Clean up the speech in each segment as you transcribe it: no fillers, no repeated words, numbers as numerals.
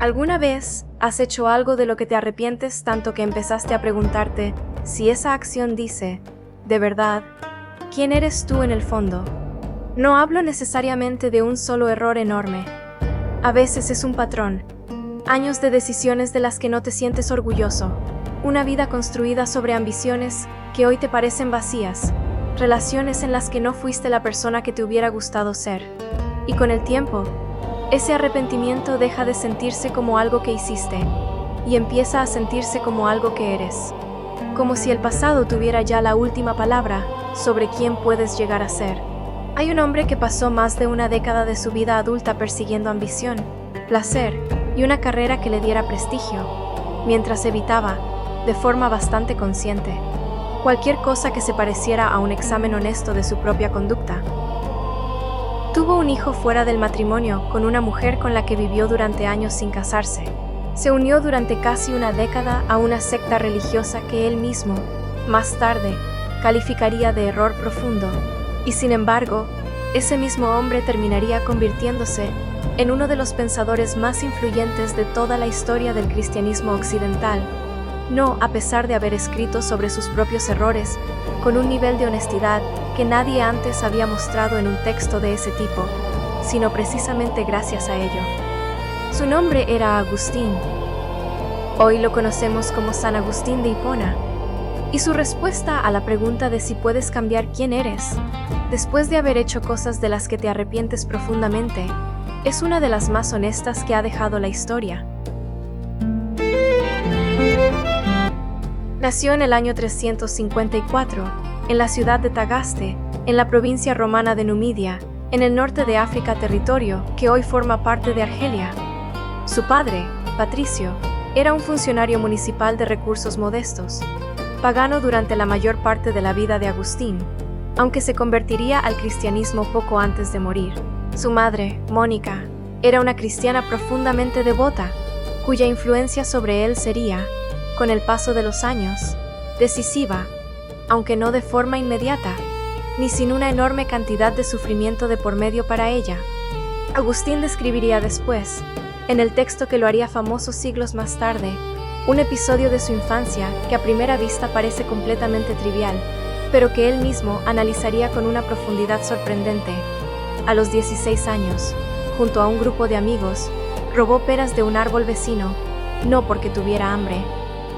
¿Alguna vez has hecho algo de lo que te arrepientes tanto que empezaste a preguntarte si esa acción dice, de verdad, quién eres tú en el fondo? No hablo necesariamente de un solo error enorme. A veces es un patrón, años de decisiones de las que no te sientes orgulloso, una vida construida sobre ambiciones que hoy te parecen vacías, relaciones en las que no fuiste la persona que te hubiera gustado ser. Y con el tiempo, ese arrepentimiento deja de sentirse como algo que hiciste y empieza a sentirse como algo que eres. Como si el pasado tuviera ya la última palabra sobre quién puedes llegar a ser. Hay un hombre que pasó más de una década de su vida adulta persiguiendo ambición, placer y una carrera que le diera prestigio, mientras evitaba, de forma bastante consciente, cualquier cosa que se pareciera a un examen honesto de su propia conducta. Tuvo un hijo fuera del matrimonio con una mujer con la que vivió durante años sin casarse. Se unió durante casi una década a una secta religiosa que él mismo, más tarde, calificaría de error profundo, y sin embargo, ese mismo hombre terminaría convirtiéndose en uno de los pensadores más influyentes de toda la historia del cristianismo occidental, no a pesar de haber escrito sobre sus propios errores con un nivel de honestidad que nadie antes había mostrado en un texto de ese tipo, sino precisamente gracias a ello. Su nombre era Agustín. Hoy lo conocemos como San Agustín de Hipona, y su respuesta a la pregunta de si puedes cambiar quién eres, después de haber hecho cosas de las que te arrepientes profundamente, es una de las más honestas que ha dejado la historia. Nació en el año 354, en la ciudad de Tagaste, en la provincia romana de Numidia, en el norte de África, territorio que hoy forma parte de Argelia. Su padre, Patricio, era un funcionario municipal de recursos modestos, pagano durante la mayor parte de la vida de Agustín, aunque se convertiría al cristianismo poco antes de morir. Su madre, Mónica, era una cristiana profundamente devota, cuya influencia sobre él sería, con el paso de los años, decisiva, aunque no de forma inmediata, ni sin una enorme cantidad de sufrimiento de por medio para ella. Agustín describiría después, en el texto que lo haría famoso siglos más tarde, un episodio de su infancia que a primera vista parece completamente trivial, pero que él mismo analizaría con una profundidad sorprendente. A los 16 años, junto a un grupo de amigos, robó peras de un árbol vecino, no porque tuviera hambre,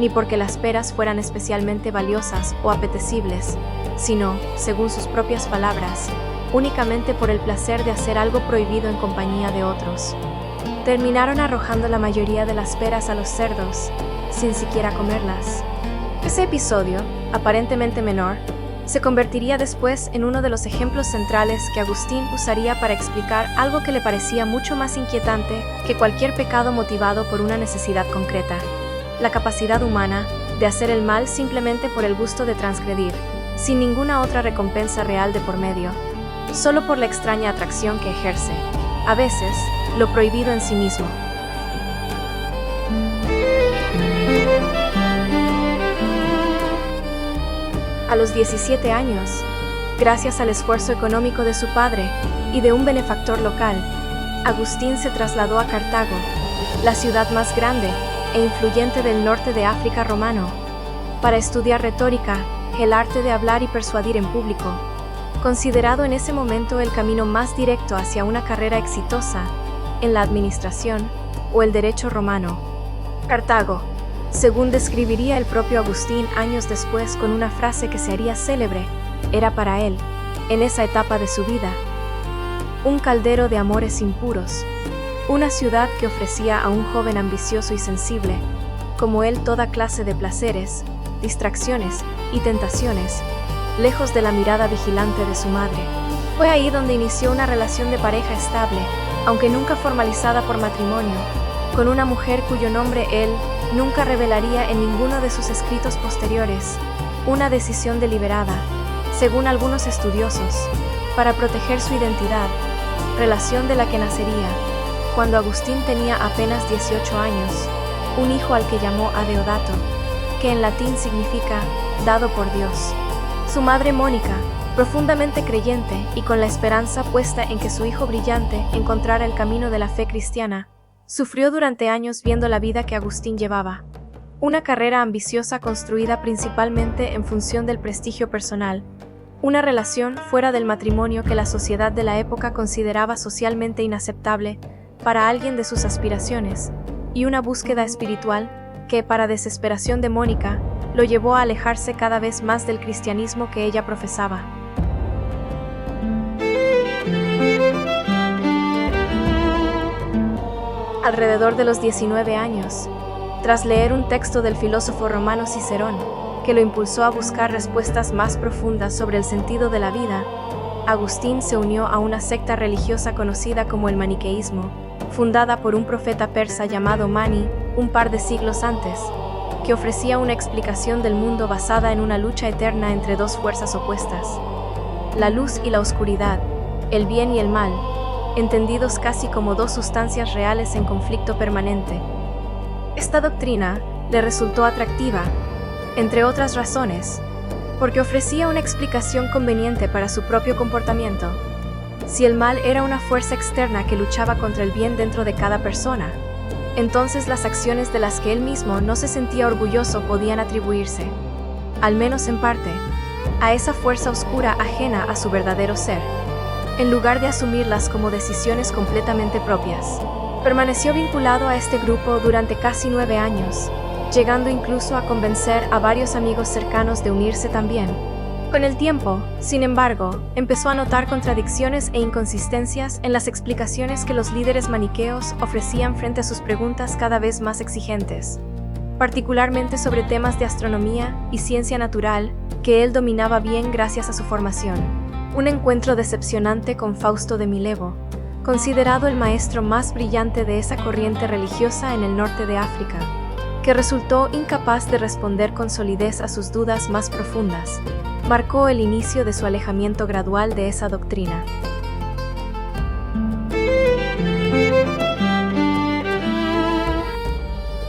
ni porque las peras fueran especialmente valiosas o apetecibles, sino, según sus propias palabras, únicamente por el placer de hacer algo prohibido en compañía de otros. Terminaron arrojando la mayoría de las peras a los cerdos, sin siquiera comerlas. Ese episodio, aparentemente menor, se convertiría después en uno de los ejemplos centrales que Agustín usaría para explicar algo que le parecía mucho más inquietante que cualquier pecado motivado por una necesidad concreta: la capacidad humana de hacer el mal simplemente por el gusto de transgredir, sin ninguna otra recompensa real de por medio, solo por la extraña atracción que ejerce, a veces, lo prohibido en sí mismo. A los 17 años, gracias al esfuerzo económico de su padre y de un benefactor local, Agustín se trasladó a Cartago, la ciudad más grande e influyente del norte de África romano, para estudiar retórica, el arte de hablar y persuadir en público, considerado en ese momento el camino más directo hacia una carrera exitosa en la administración o el derecho romano. Cartago, según describiría el propio Agustín años después con una frase que se haría célebre, era para él, en esa etapa de su vida, un caldero de amores impuros, una ciudad que ofrecía a un joven ambicioso y sensible, como él, toda clase de placeres, distracciones y tentaciones, lejos de la mirada vigilante de su madre. Fue ahí donde inició una relación de pareja estable, aunque nunca formalizada por matrimonio, con una mujer cuyo nombre él nunca revelaría en ninguno de sus escritos posteriores, una decisión deliberada, según algunos estudiosos, para proteger su identidad, relación de la que nacería, cuando Agustín tenía apenas 18 años, un hijo al que llamó Adeodato, que en latín significa dado por Dios. Su madre Mónica, profundamente creyente y con la esperanza puesta en que su hijo brillante encontrara el camino de la fe cristiana, Sufrió durante años viendo la vida que Agustín llevaba. Una carrera ambiciosa construida principalmente en función del prestigio personal, una relación fuera del matrimonio que la sociedad de la época consideraba socialmente inaceptable para alguien de sus aspiraciones, y una búsqueda espiritual que, para desesperación de Mónica, lo llevó a alejarse cada vez más del cristianismo que ella profesaba. Alrededor de los 19 años, tras leer un texto del filósofo romano Cicerón, que lo impulsó a buscar respuestas más profundas sobre el sentido de la vida, Agustín se unió a una secta religiosa conocida como el maniqueísmo, fundada por un profeta persa llamado Mani un par de siglos antes, que ofrecía una explicación del mundo basada en una lucha eterna entre dos fuerzas opuestas: la luz y la oscuridad, el bien y el mal, entendidos casi como dos sustancias reales en conflicto permanente. Esta doctrina le resultó atractiva, entre otras razones, porque ofrecía una explicación conveniente para su propio comportamiento. Si el mal era una fuerza externa que luchaba contra el bien dentro de cada persona, entonces las acciones de las que él mismo no se sentía orgulloso podían atribuirse, al menos en parte, a esa fuerza oscura ajena a su verdadero ser, en lugar de asumirlas como decisiones completamente propias. Permaneció vinculado a este grupo durante casi 9 años, llegando incluso a convencer a varios amigos cercanos de unirse también. Con el tiempo, sin embargo, empezó a notar contradicciones e inconsistencias en las explicaciones que los líderes maniqueos ofrecían frente a sus preguntas cada vez más exigentes, particularmente sobre temas de astronomía y ciencia natural que él dominaba bien gracias a su formación. Un encuentro decepcionante con Fausto de Milevo, considerado el maestro más brillante de esa corriente religiosa en el norte de África, que resultó incapaz de responder con solidez a sus dudas más profundas, marcó el inicio de su alejamiento gradual de esa doctrina.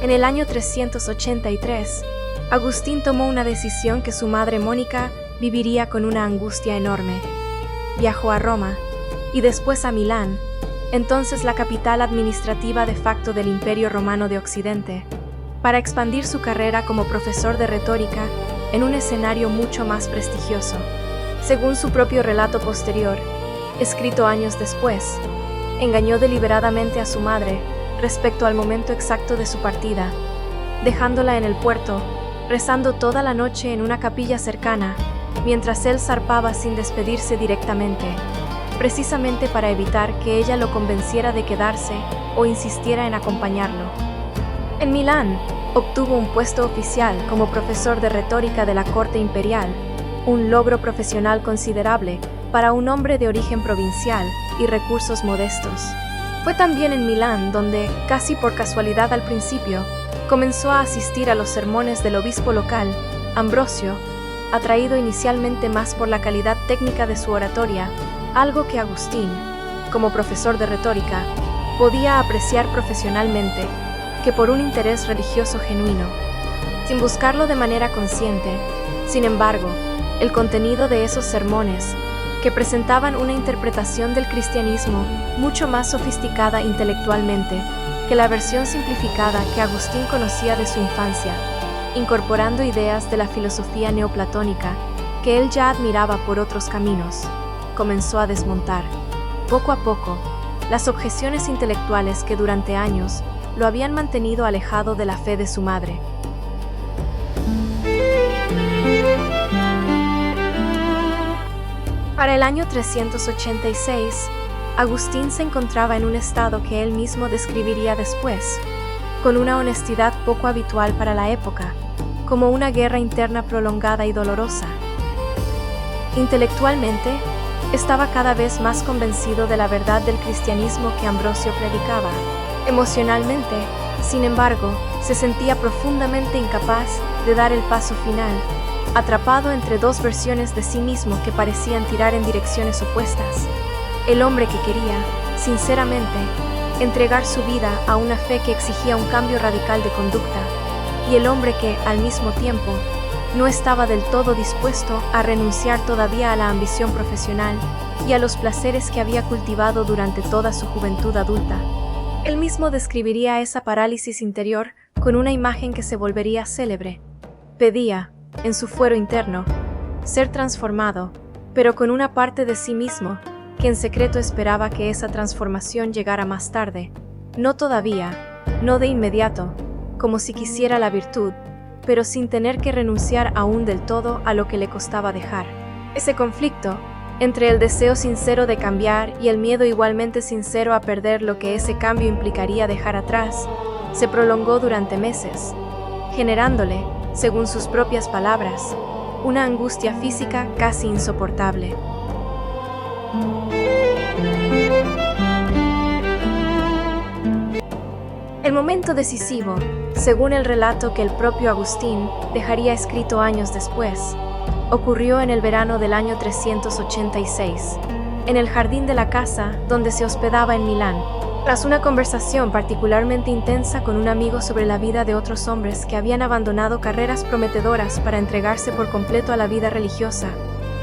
En el año 383, Agustín tomó una decisión que su madre Mónica viviría con una angustia enorme. Viajó a Roma y después a Milán, entonces la capital administrativa de facto del Imperio Romano de Occidente, para expandir su carrera como profesor de retórica en un escenario mucho más prestigioso. Según su propio relato posterior, escrito años después, engañó deliberadamente a su madre respecto al momento exacto de su partida, dejándola en el puerto, rezando toda la noche en una capilla cercana, mientras él zarpaba sin despedirse directamente, precisamente para evitar que ella lo convenciera de quedarse o insistiera en acompañarlo. En Milán, obtuvo un puesto oficial como profesor de retórica de la corte imperial, un logro profesional considerable para un hombre de origen provincial y recursos modestos. Fue también en Milán donde, casi por casualidad al principio, comenzó a asistir a los sermones del obispo local, Ambrosio, atraído inicialmente más por la calidad técnica de su oratoria, algo que Agustín, como profesor de retórica, podía apreciar profesionalmente, que por un interés religioso genuino. Sin buscarlo de manera consciente, sin embargo, el contenido de esos sermones, que presentaban una interpretación del cristianismo mucho más sofisticada intelectualmente que la versión simplificada que Agustín conocía de su infancia, incorporando ideas de la filosofía neoplatónica que él ya admiraba por otros caminos, comenzó a desmontar, poco a poco, las objeciones intelectuales que durante años lo habían mantenido alejado de la fe de su madre. Para el año 386, Agustín se encontraba en un estado que él mismo describiría después, con una honestidad poco habitual para la época, como una guerra interna prolongada y dolorosa. Intelectualmente, estaba cada vez más convencido de la verdad del cristianismo que Ambrosio predicaba. Emocionalmente, sin embargo, se sentía profundamente incapaz de dar el paso final, atrapado entre dos versiones de sí mismo que parecían tirar en direcciones opuestas. El hombre que quería, sinceramente, entregar su vida a una fe que exigía un cambio radical de conducta, y el hombre que, al mismo tiempo, no estaba del todo dispuesto a renunciar todavía a la ambición profesional y a los placeres que había cultivado durante toda su juventud adulta. Él mismo describiría esa parálisis interior con una imagen que se volvería célebre. Pedía, en su fuero interno, ser transformado, pero con una parte de sí mismo que en secreto esperaba que esa transformación llegara más tarde, no todavía, no de inmediato, como si quisiera la virtud, pero sin tener que renunciar aún del todo a lo que le costaba dejar. Ese conflicto, entre el deseo sincero de cambiar y el miedo igualmente sincero a perder lo que ese cambio implicaría dejar atrás, se prolongó durante meses, generándole, según sus propias palabras, una angustia física casi insoportable. El momento decisivo, según el relato que el propio Agustín dejaría escrito años después, ocurrió en el verano del año 386, en el jardín de la casa donde se hospedaba en Milán. Tras una conversación particularmente intensa con un amigo sobre la vida de otros hombres que habían abandonado carreras prometedoras para entregarse por completo a la vida religiosa,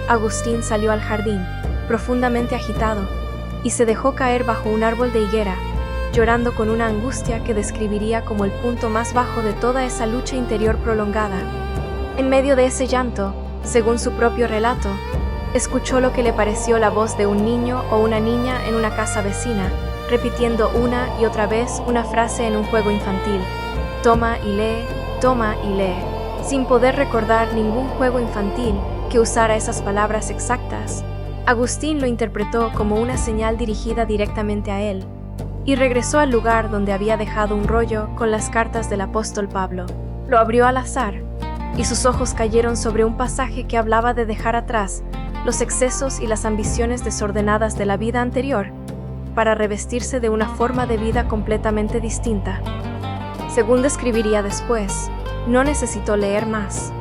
Agustín salió al jardín, profundamente agitado, y se dejó caer bajo un árbol de higuera, llorando con una angustia que describiría como el punto más bajo de toda esa lucha interior prolongada. En medio de ese llanto, según su propio relato, escuchó lo que le pareció la voz de un niño o una niña en una casa vecina, repitiendo una y otra vez una frase en un juego infantil: toma y lee, sin poder recordar ningún juego infantil que usara esas palabras exactas. Agustín lo interpretó como una señal dirigida directamente a él, y regresó al lugar donde había dejado un rollo con las cartas del apóstol Pablo. Lo abrió al azar, y sus ojos cayeron sobre un pasaje que hablaba de dejar atrás los excesos y las ambiciones desordenadas de la vida anterior, para revestirse de una forma de vida completamente distinta. Según describiría después, no necesitó leer más.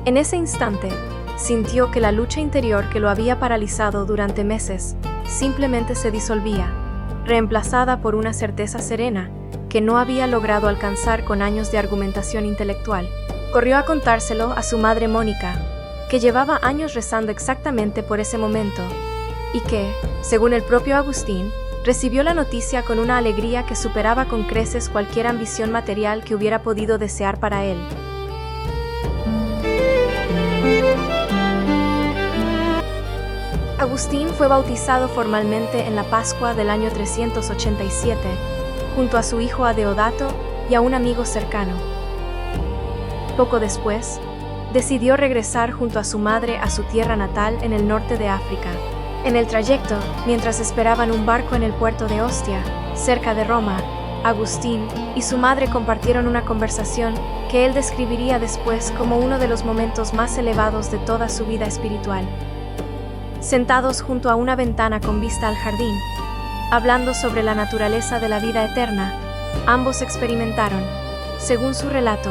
En ese instante, sintió que la lucha interior que lo había paralizado durante meses simplemente se disolvía, reemplazada por una certeza serena que no había logrado alcanzar con años de argumentación intelectual. Corrió a contárselo a su madre Mónica, que llevaba años rezando exactamente por ese momento, y que, según el propio Agustín, recibió la noticia con una alegría que superaba con creces cualquier ambición material que hubiera podido desear para él. Agustín fue bautizado formalmente en la Pascua del año 387, junto a su hijo Adeodato y a un amigo cercano. Poco después, decidió regresar junto a su madre a su tierra natal en el norte de África. En el trayecto, mientras esperaban un barco en el puerto de Ostia, cerca de Roma, Agustín y su madre compartieron una conversación que él describiría después como uno de los momentos más elevados de toda su vida espiritual. Sentados junto a una ventana con vista al jardín, hablando sobre la naturaleza de la vida eterna, ambos experimentaron, según su relato,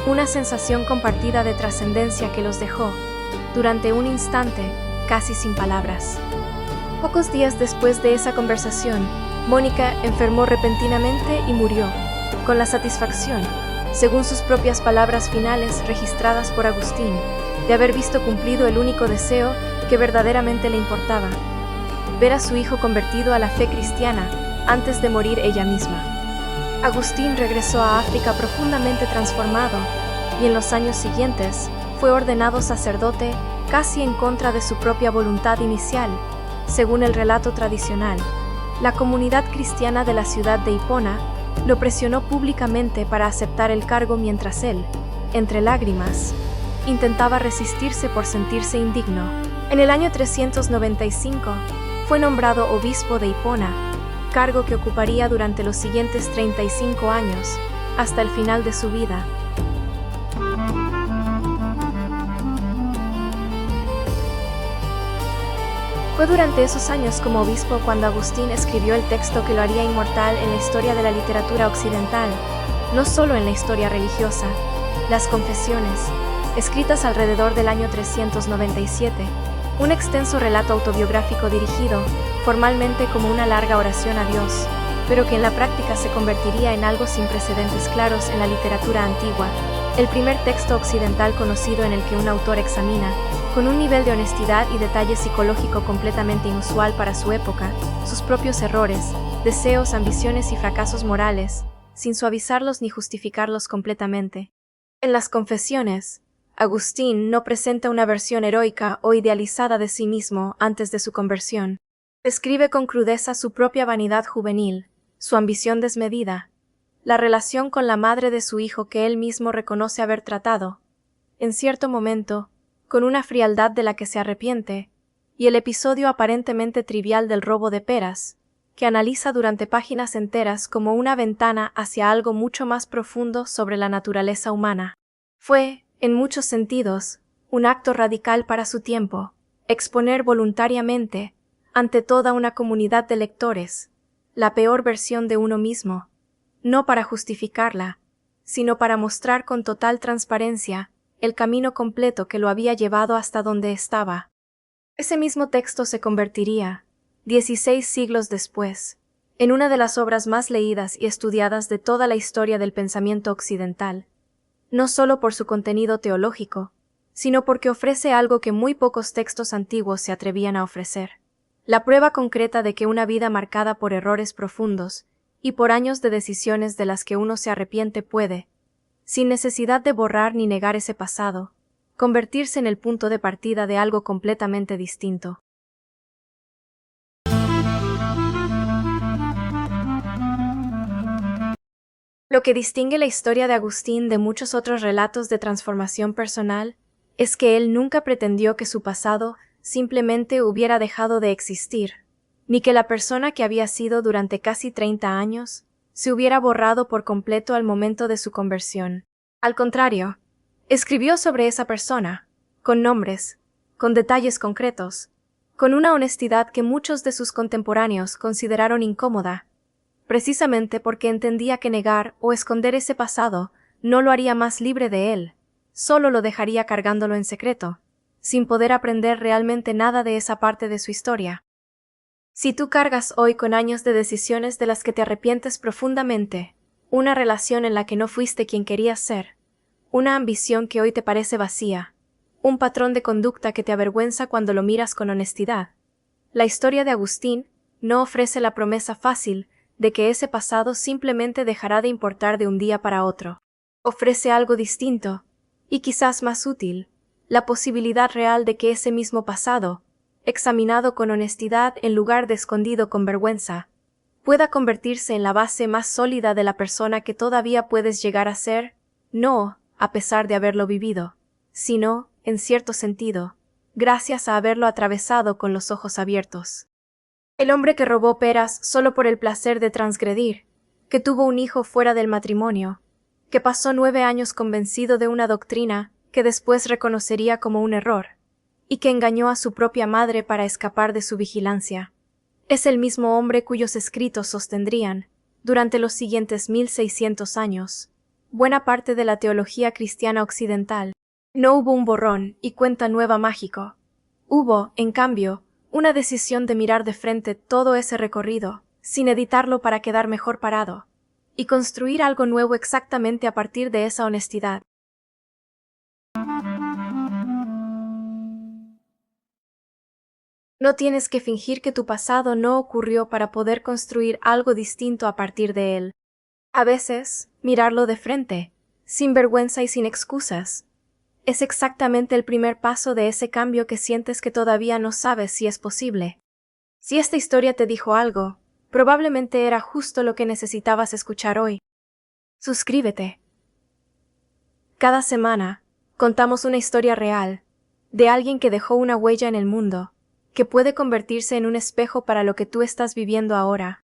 una sensación compartida de trascendencia que los dejó, durante un instante, casi sin palabras. Pocos días después de esa conversación, Mónica enfermó repentinamente y murió, con la satisfacción, según sus propias palabras finales registradas por Agustín, de haber visto cumplido el único deseo que verdaderamente le importaba: ver a su hijo convertido a la fe cristiana antes de morir ella misma. Agustín regresó a África profundamente transformado, y en los años siguientes fue ordenado sacerdote casi en contra de su propia voluntad inicial. Según el relato tradicional, la comunidad cristiana de la ciudad de Hipona lo presionó públicamente para aceptar el cargo mientras él, entre lágrimas, intentaba resistirse por sentirse indigno. En el año 395 fue nombrado obispo de Hipona, cargo que ocuparía durante los siguientes 35 años, hasta el final de su vida. Fue durante esos años como obispo cuando Agustín escribió el texto que lo haría inmortal en la historia de la literatura occidental, no solo en la historia religiosa, las Confesiones, escritas alrededor del año 397, un extenso relato autobiográfico dirigido, formalmente como una larga oración a Dios, pero que en la práctica se convertiría en algo sin precedentes claros en la literatura antigua, el primer texto occidental conocido en el que un autor examina, con un nivel de honestidad y detalle psicológico completamente inusual para su época, sus propios errores, deseos, ambiciones y fracasos morales, sin suavizarlos ni justificarlos completamente. En las Confesiones, Agustín no presenta una versión heroica o idealizada de sí mismo antes de su conversión. Describe con crudeza su propia vanidad juvenil, su ambición desmedida, la relación con la madre de su hijo que él mismo reconoce haber tratado, en cierto momento, con una frialdad de la que se arrepiente, y el episodio aparentemente trivial del robo de peras, que analiza durante páginas enteras como una ventana hacia algo mucho más profundo sobre la naturaleza humana. Fue, en muchos sentidos, un acto radical para su tiempo, exponer voluntariamente, ante toda una comunidad de lectores, la peor versión de uno mismo, no para justificarla, sino para mostrar con total transparencia el camino completo que lo había llevado hasta donde estaba. Ese mismo texto se convertiría, 16 siglos después, en una de las obras más leídas y estudiadas de toda la historia del pensamiento occidental, no solo por su contenido teológico, sino porque ofrece algo que muy pocos textos antiguos se atrevían a ofrecer: la prueba concreta de que una vida marcada por errores profundos y por años de decisiones de las que uno se arrepiente puede, sin necesidad de borrar ni negar ese pasado, convertirse en el punto de partida de algo completamente distinto. Lo que distingue la historia de Agustín de muchos otros relatos de transformación personal es que él nunca pretendió que su pasado simplemente hubiera dejado de existir, ni que la persona que había sido durante casi 30 años se hubiera borrado por completo al momento de su conversión. Al contrario, escribió sobre esa persona, con nombres, con detalles concretos, con una honestidad que muchos de sus contemporáneos consideraron incómoda, precisamente porque entendía que negar o esconder ese pasado no lo haría más libre de él, solo lo dejaría cargándolo en secreto, sin poder aprender realmente nada de esa parte de su historia. Si tú cargas hoy con años de decisiones de las que te arrepientes profundamente, una relación en la que no fuiste quien querías ser, una ambición que hoy te parece vacía, un patrón de conducta que te avergüenza cuando lo miras con honestidad, la historia de Agustín no ofrece la promesa fácil de que ese pasado simplemente dejará de importar de un día para otro. Ofrece algo distinto, y quizás más útil, la posibilidad real de que ese mismo pasado, examinado con honestidad en lugar de escondido con vergüenza, pueda convertirse en la base más sólida de la persona que todavía puedes llegar a ser, no a pesar de haberlo vivido, sino, en cierto sentido, gracias a haberlo atravesado con los ojos abiertos. El hombre que robó peras solo por el placer de transgredir, que tuvo un hijo fuera del matrimonio, que pasó 9 años convencido de una doctrina que después reconocería como un error, y que engañó a su propia madre para escapar de su vigilancia. Es el mismo hombre cuyos escritos sostendrían, durante los siguientes 1600 años, buena parte de la teología cristiana occidental. No hubo un borrón y cuenta nueva mágico. Hubo, en cambio, una decisión de mirar de frente todo ese recorrido, sin editarlo para quedar mejor parado, y construir algo nuevo exactamente a partir de esa honestidad. No tienes que fingir que tu pasado no ocurrió para poder construir algo distinto a partir de él. A veces, mirarlo de frente, sin vergüenza y sin excusas, es exactamente el primer paso de ese cambio que sientes que todavía no sabes si es posible. Si esta historia te dijo algo, probablemente era justo lo que necesitabas escuchar hoy. Suscríbete. Cada semana, contamos una historia real, de alguien que dejó una huella en el mundo, que puede convertirse en un espejo para lo que tú estás viviendo ahora.